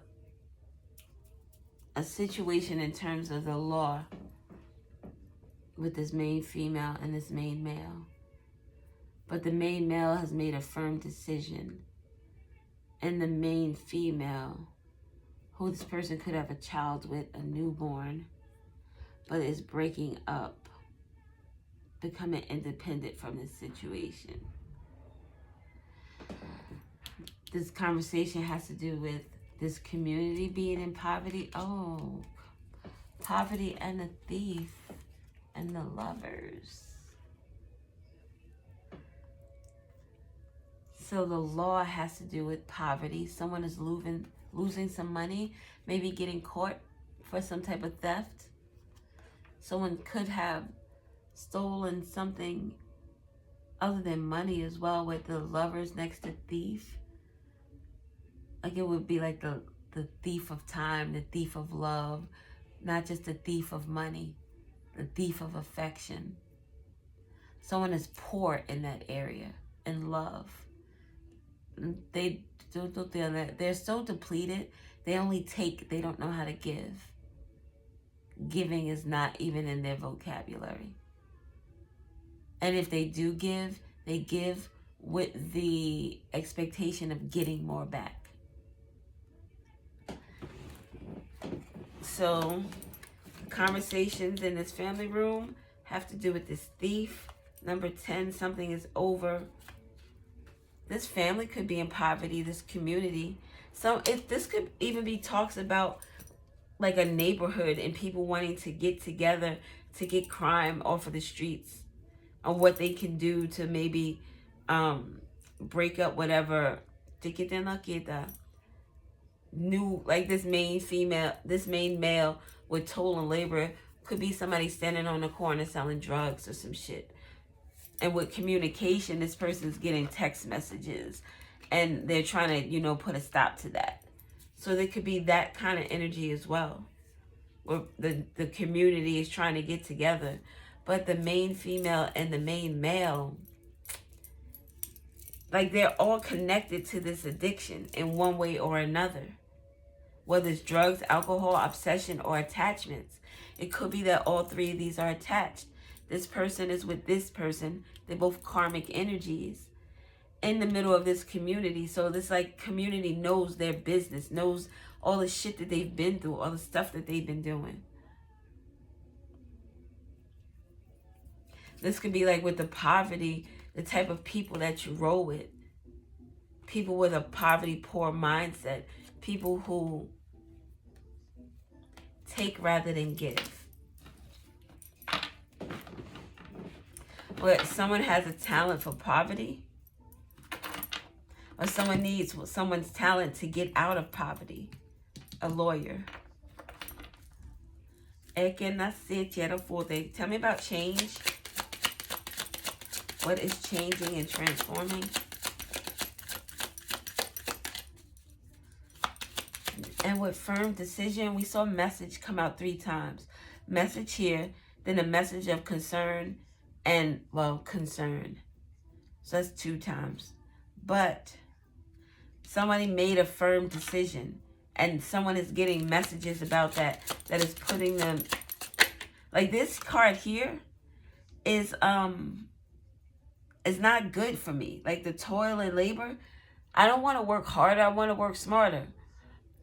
situation in terms of the law with this main female and this main male. But the main male has made a firm decision. And the main female, who this person could have a child with, a newborn, but is breaking up, becoming independent from this situation. This conversation has to do with this community being in poverty. Oh, poverty and the thief and the lovers. So the law has to do with poverty. Someone is losing some money, maybe getting caught for some type of theft. Someone could have stolen something other than money as well, with the lovers next to thief. Like it would be like the thief of time, the thief of love, not just the thief of money, the thief of affection. Someone is poor in that area, in love. They're so depleted, they only take, they don't know how to give. Giving is not even in their vocabulary. And if they do give, they give with the expectation of getting more back. So conversations in this family room have to do with this thief. Number 10, something is over. This family could be in poverty, this community. So this could even be talks about like a neighborhood and people wanting to get together to get crime off of the streets, or what they can do to maybe break up whatever. New, like this main male with stolen labor could be somebody standing on the corner selling drugs or some shit. And with communication, this person's getting text messages and they're trying to, put a stop to that. So there could be that kind of energy as well, where the community is trying to get together. But the main female and the main male, like they're all connected to this addiction in one way or another. Whether it's drugs, alcohol, obsession, or attachments. It could be that all 3 of these are attached. This person is with this person. They're both karmic energies in the middle of this community. So this like community knows their business, knows all the shit that they've been through, all the stuff that they've been doing. This could be like with the poverty, the type of people that you roll with. People with a poverty, poor mindset. People who take rather than give. But someone has a talent for poverty, or someone needs someone's talent to get out of poverty. A lawyer. Tell me about change. What is changing and transforming? And with firm decision, we saw message come out 3 times. Message here, then a message of concern and, well, concern. So that's 2 times. But somebody made a firm decision, and someone is getting messages about that is putting them, like this card here is not good for me. Like the toil and labor, I don't want to work harder, I want to work smarter.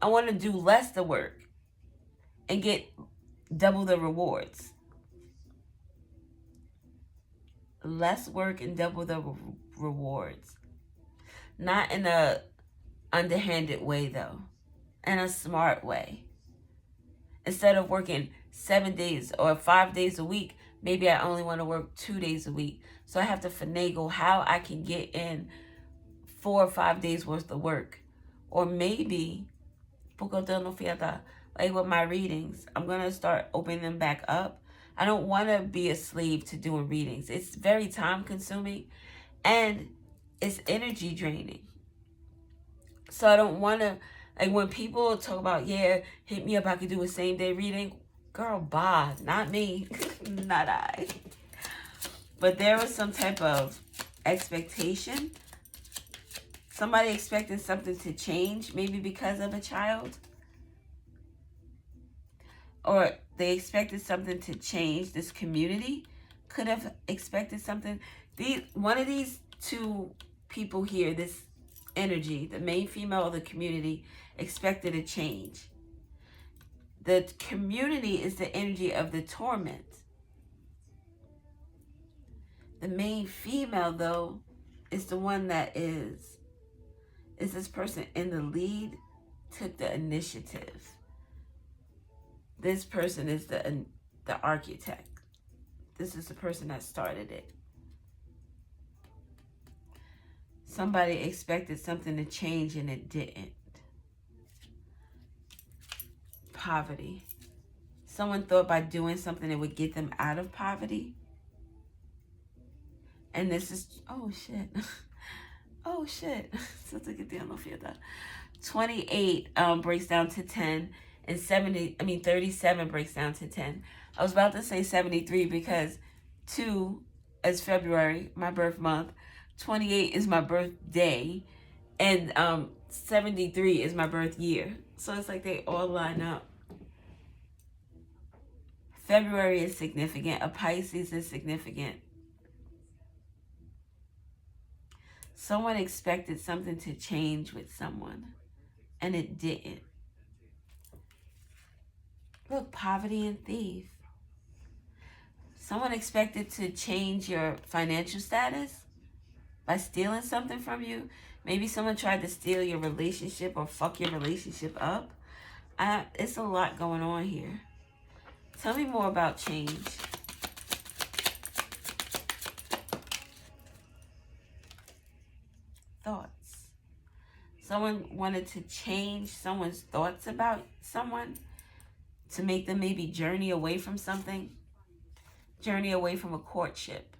I want to do less the work and get double the rewards. Less work and double the rewards. Not in a underhanded way though. In a smart way. Instead of working 7 days or 5 days a week, maybe I only want to work 2 days a week. So I have to finagle how I can get in 4 or 5 days worth of work. Or maybe, like with my readings, I'm going to start opening them back up. I don't want to be a slave to doing readings. It's very time consuming and it's energy draining. So I don't want to, like when people talk about, yeah, hit me up, I could do a same day reading. Girl, bye. Not me. Not I. But there was some type of expectation. Somebody expected something to change, maybe because of a child. Or they expected something to change. This community could have expected something. One of these 2 people here, this energy, the main female of the community, expected a change. The community is the energy of the torment. The main female, though, is the one that is this person in the lead, took the initiative. This person is the architect. This is the person that started it. Somebody expected something to change and it didn't. Poverty. Someone thought by doing something it would get them out of poverty. And this is, oh shit. Oh shit. 28 breaks down to 10 and 37 breaks down to 10. I was about to say 73 because 2 is February, my birth month. 28 is my birthday, and 73 is my birth year. So it's like they all line up. February is significant. A Pisces is significant. Someone expected something to change with someone, and it didn't. Look, poverty and thief. Someone expected to change your financial status by stealing something from you. Maybe someone tried to steal your relationship or fuck your relationship up. It's a lot going on here. Tell me more about change. Thoughts. Someone wanted to change someone's thoughts about someone to make them maybe journey away from something. Journey away from a courtship.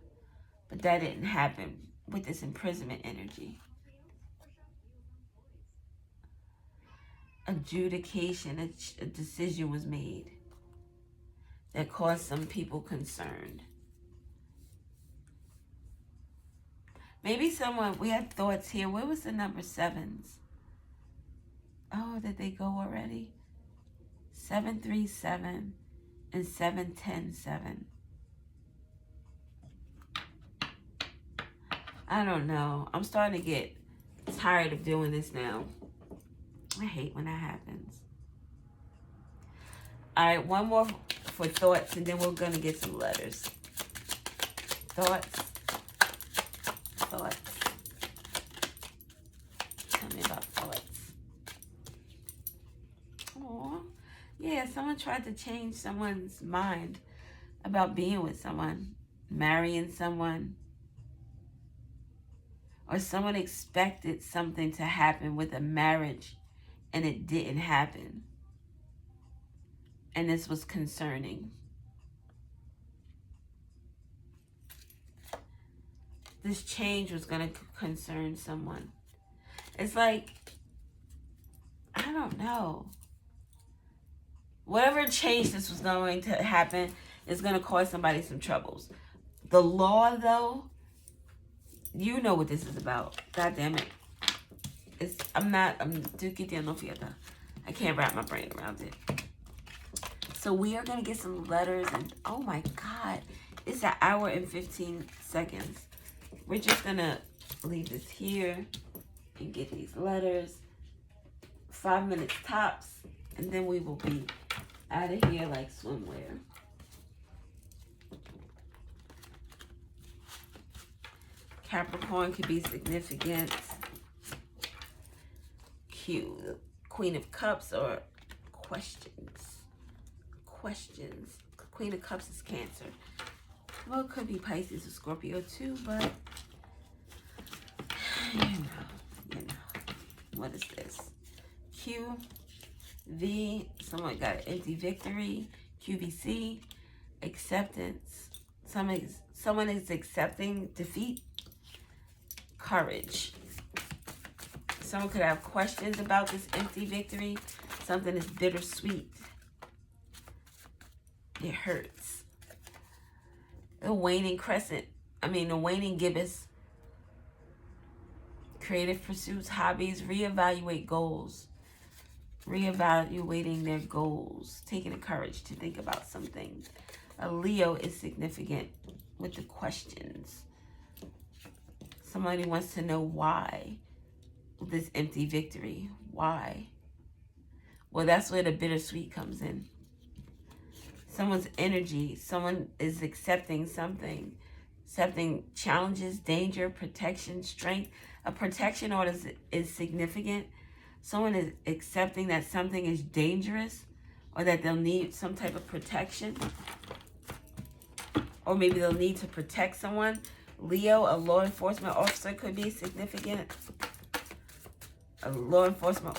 But that didn't happen with this imprisonment energy. Adjudication, a decision was made that caused some people concerned. Maybe someone, we had thoughts here. Where was the number 7s? Oh, did they go already? 737 and 7107. I don't know. I'm starting to get tired of doing this now. I hate when that happens. All right, one more for thoughts, and then we're going to get some letters. Thoughts. Thoughts. Tell me about thoughts. Aw. Yeah, someone tried to change someone's mind about being with someone, marrying someone. Or someone expected something to happen with a marriage and it didn't happen. And this was concerning. this change was going to concern someone. It's like, I don't know. Whatever change this was going to happen is going to cause somebody some troubles. The law, though, you know what this is about. God damn it. I'm I can't wrap my brain around it. So we are going to get some letters, and oh my God, it's an hour and 15 seconds. We're just going to leave this here and get these letters. 5 minutes tops, and then we will be out of here like swimwear. Capricorn could be significant. Q, the Queen of Cups, or questions. Questions. Queen of Cups is Cancer. Well, it could be Pisces or Scorpio too, but you know. What is this? Q, V, someone got an empty victory. QVC, acceptance. Someone is accepting defeat. Courage. Someone could have questions about this empty victory. Something is bittersweet. It hurts. The waning crescent. The waning gibbous. Creative pursuits, hobbies, reevaluate goals. Reevaluating their goals. Taking the courage to think about some things. A Leo is significant with the questions. Somebody wants to know why this empty victory. Why? Well, that's where the bittersweet comes in. Someone's energy. Someone is accepting something. Accepting challenges, danger, protection, strength. A protection order is significant. Someone is accepting that something is dangerous, or that they'll need some type of protection. Or maybe they'll need to protect someone. Leo, a law enforcement officer could be significant. A law enforcement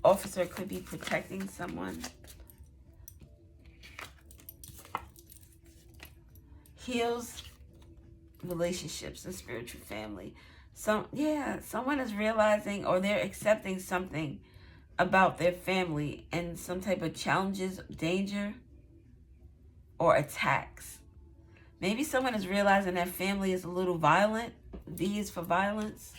officer could be protecting someone. Heals relationships and spiritual family. Someone is realizing, or they're accepting something about their family and some type of challenges, danger, or attacks. Maybe someone is realizing that family is a little violent. V is for violence.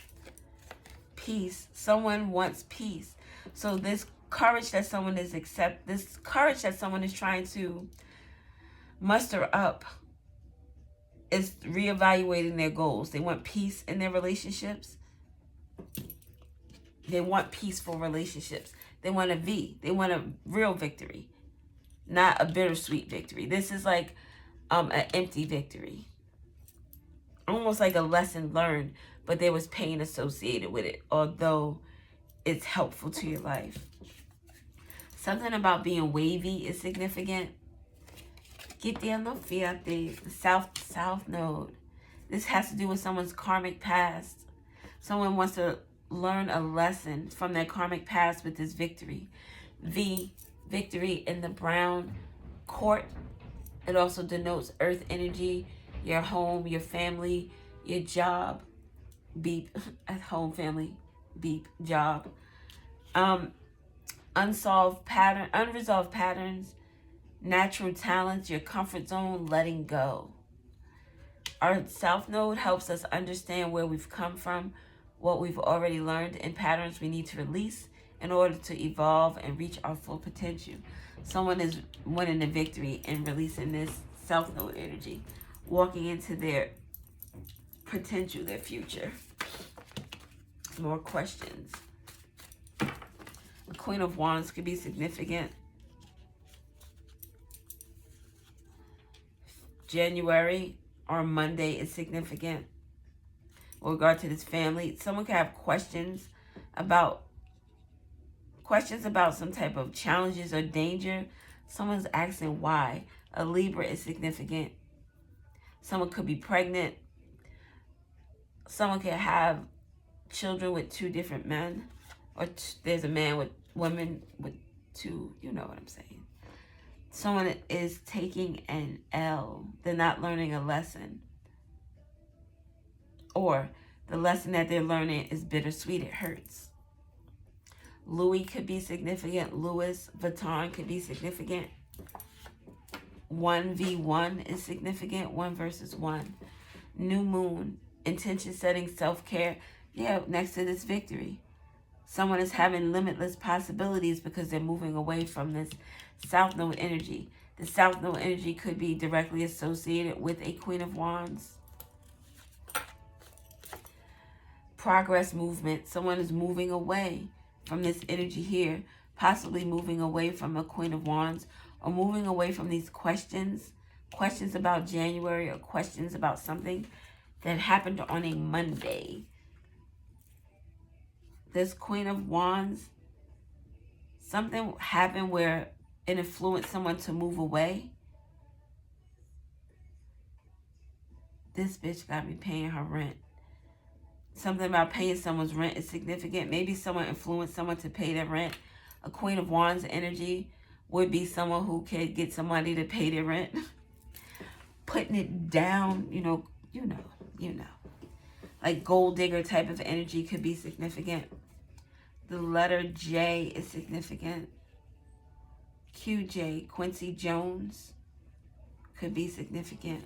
Peace. Someone wants peace. So this courage that someone is trying to muster up is reevaluating their goals. They want peace in their relationships. They want peaceful relationships. They want a V. They want a real victory, not a bittersweet victory. This is like an empty victory. Almost like a lesson learned, but there was pain associated with it, although it's helpful to your life. Something about being wavy is significant. Get there, no fiat, the south node. This has to do with someone's karmic past. Someone wants to learn a lesson from their karmic past with this victory. V, victory in the brown court. It also denotes earth energy, your home, your family, your job. Beep, at home, family, beep, job. Unresolved patterns, natural talents, your comfort zone, letting go. Our South Node helps us understand where we've come from, what we've already learned, and patterns we need to release in order to evolve and reach our full potential. Someone is winning the victory and releasing this South Node energy, walking into their potential, their future. More questions. The Queen of Wands could be significant. January or Monday is significant with regard to this family. Someone could have questions about some type of challenges or danger. Someone's asking why. A Libra is significant. Someone could be pregnant. Someone could have children with two different men, or there's a man with women with two, you know what I'm saying. Someone is taking an L. They're not learning a lesson. Or the lesson that they're learning is bittersweet. It hurts. Louis could be significant. Louis Vuitton could be significant. 1v1 is significant. 1 versus 1. New moon. Intention setting. Self-care. Yeah, next to this victory. Someone is having limitless possibilities because they're moving away from this South Node energy. The South Node energy could be directly associated with a Queen of Wands. Progress, movement. Someone is moving away from this energy here, possibly moving away from a Queen of Wands, or moving away from these questions about January, or questions about something that happened on a Monday. This Queen of Wands, something happened where it influenced someone to move away. This bitch got me paying her rent. Something about paying someone's rent is significant. Maybe someone influenced someone to pay their rent. A Queen of Wands energy would be someone who could get somebody to pay their rent. Putting it down, you know. Like gold digger type of energy could be significant. The letter J is significant. QJ, Quincy Jones, could be significant.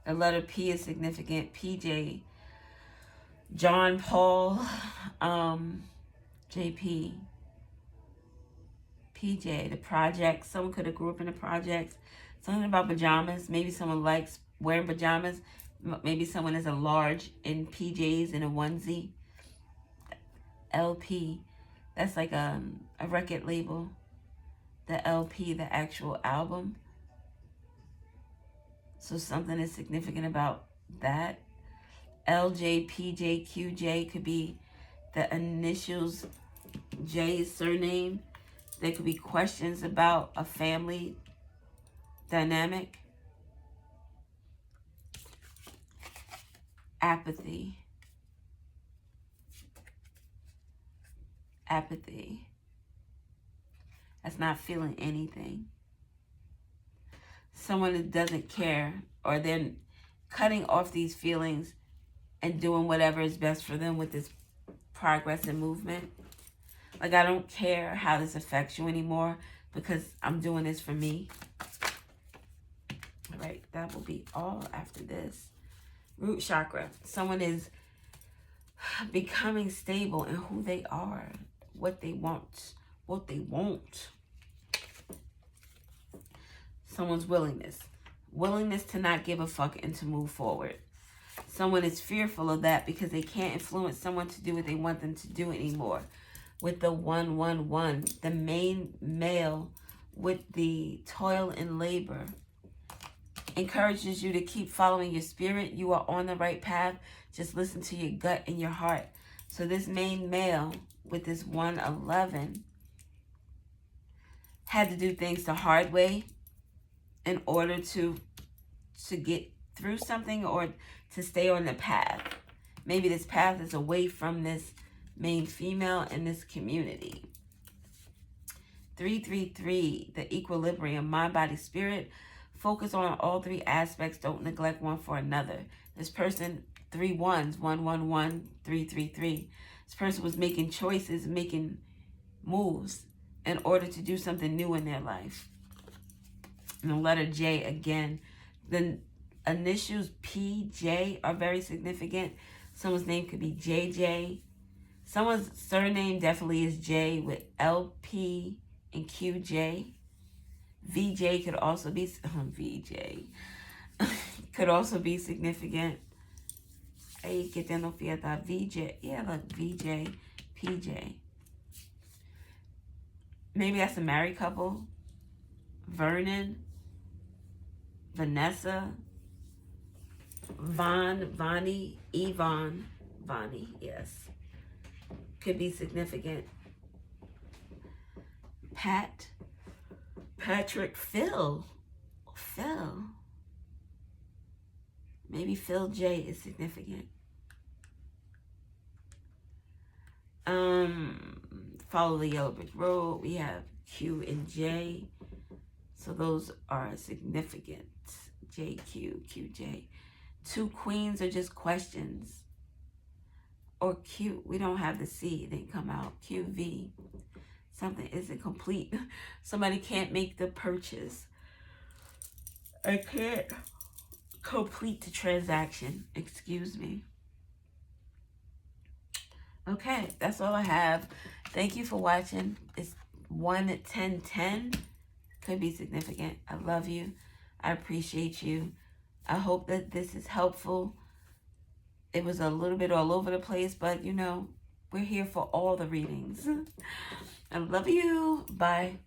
The letter P is significant. PJ, John Paul, JP, PJ, the project. Someone could have grew up in the projects. Something about pajamas. Maybe someone likes wearing pajamas. Maybe someone is a large in PJs and a onesie. LP, that's like a record label. The LP, the actual album. So something is significant about that. LJ, PJ, QJ could be the initials J's surname. There could be questions about a family dynamic. Apathy. Apathy. That's not feeling anything. Someone that doesn't care, or they're cutting off these feelings and doing whatever is best for them with this progress and movement. Like, I don't care how this affects you anymore because I'm doing this for me. All right, that will be all after this. Root chakra. Someone is becoming stable in who they are, what they want, what they won't. Someone's willingness to not give a fuck and to move forward. Someone is fearful of that because they can't influence someone to do what they want them to do anymore. With the 111, the main male with the toil and labor, encourages you to keep following your spirit. You are on the right path. Just listen to your gut and your heart. So this main male with this 111 had to do things the hard way in order to get through something or to stay on the path. Maybe this path is away from this main female in this community. 333, the equilibrium, mind, body, spirit. Focus on all three aspects. Don't neglect one for another. This person, 3 1s, 111, 333. This person was making choices, making moves in order to do something new in their life. And the letter J again. The initials PJ are very significant. Someone's name could be JJ. Someone's surname definitely is J with LP and QJ. VJ could also be VJ could also be significant. Hay que tener fiesta. VJ, yeah, look, VJ, PJ. Maybe that's a married couple. Vernon, Vanessa, Vonnie, Yvonne, Vonnie, yes. Could be significant. Patrick, Phil. Maybe Phil J is significant. Follow the yellow brick road. We have Q and J. So those are significant. JQ, QJ. 2 queens are just questions. Or Q, we don't have the C, it didn't come out. QV, something isn't complete. Somebody can't make the purchase. I can't complete the transaction, excuse me. Okay, that's all I have. Thank you for watching. It's 1-10-10. Could be significant. I love you. I appreciate you. I hope that this is helpful. It was a little bit all over the place, but you know, we're here for all the readings. I love you. Bye.